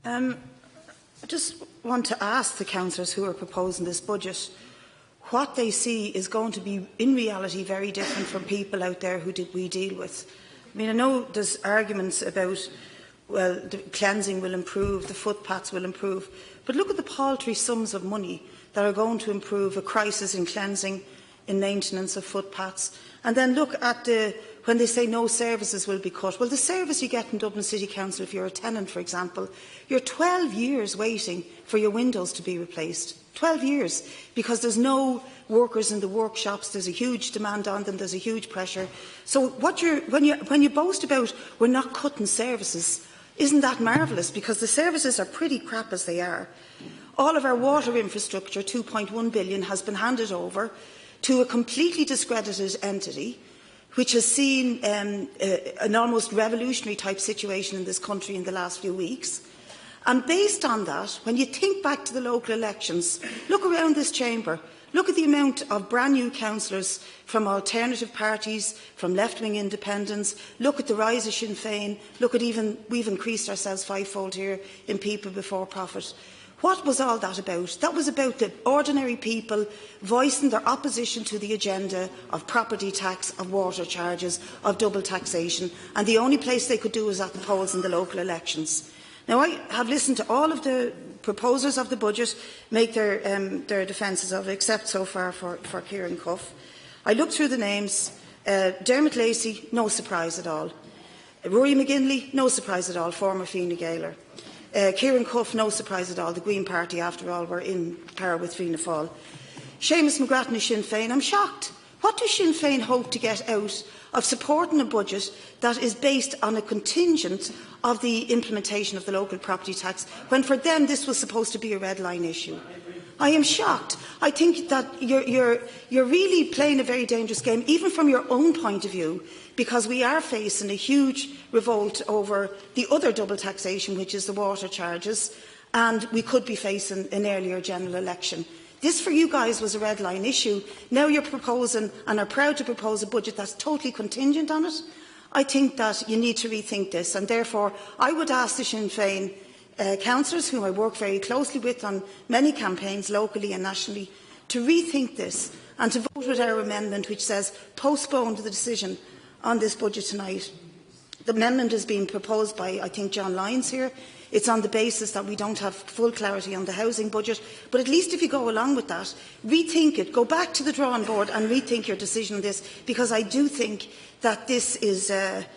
I just want to ask the councillors who are proposing this budget what they see is going to be, in reality, very different from people out there who we deal with. I mean, I know there's arguments about, well, the cleansing will improve, the footpaths will improve, but look at the paltry sums of money that are going to improve a crisis in cleansing, in maintenance of footpaths. And then look at when they say no services will be cut. Well, the service you get in Dublin City Council, if you're a tenant, for example, you're 12 years waiting for your windows to be replaced. 12 years, because there's no workers in the workshops, there's a huge demand on them, there's a huge pressure. So when you boast about we're not cutting services, isn't that marvellous? Because the services are pretty crap as they are. All of our water infrastructure, 2.1 billion, has been handed over to a completely discredited entity, which has seen an almost revolutionary type situation in this country in the last few weeks. And based on that, when you think back to the local elections, look around this chamber, look at the amount of brand new councillors from alternative parties, from left-wing independents, look at the rise of Sinn Féin, look at we've increased ourselves fivefold here in people before profit. What was all that about? That was about the ordinary people voicing their opposition to the agenda of property tax, of water charges, of double taxation, and the only place they could do was at the polls in the local elections. Now, I have listened to all of the proposers of the budget make their defences of it, except so far for Kieran Cuff. I looked through the names. Dermot Lacey, no surprise at all. Rory McGinley, no surprise at all, former Fianna Gaeler. Kieran Cuff, no surprise at all. The Green Party, after all, were in power with Fianna Fáil. Seamus McGrattan of Sinn Féin, I'm shocked. What does Sinn Féin hope to get out of supporting a budget that is based on a contingent of the implementation of the local property tax, when for them this was supposed to be a red line issue? I am shocked. I think that you're really playing a very dangerous game, even from your own point of view, because we are facing a huge revolt over the other double taxation, which is the water charges, and we could be facing an earlier general election. This, for you guys, was a red line issue. Now you're proposing, and are proud to propose, a budget that's totally contingent on it. I think that you need to rethink this, and therefore I would ask the Sinn Féin councillors, whom I work very closely with on many campaigns, locally and nationally, to rethink this and to vote with our amendment, which says postpone the decision on this budget tonight. The amendment is being proposed by, I think, John Lyons here. It's on the basis that we don't have full clarity on the housing budget. But at least if you go along with that, rethink it, go back to the drawing board and rethink your decision on this, because I do think that this is, I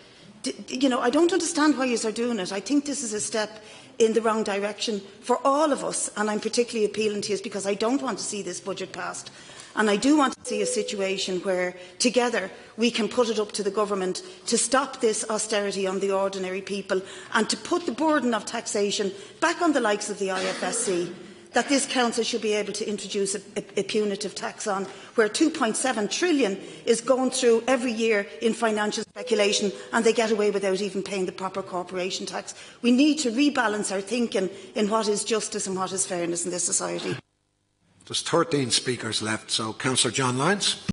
don't understand why you are doing it. I think this is a step in the wrong direction for all of us, and I'm particularly appealing to you because I don't want to see this budget passed. And I do want to see a situation where, together, we can put it up to the government to stop this austerity on the ordinary people and to put the burden of taxation back on the likes of the IFSC, that this council should be able to introduce a punitive tax on, where 2.7 trillion is going through every year in financial speculation and they get away without even paying the proper corporation tax. We need to rebalance our thinking in what is justice and what is fairness in this society. There's 13 speakers left, so Councillor John Lyons.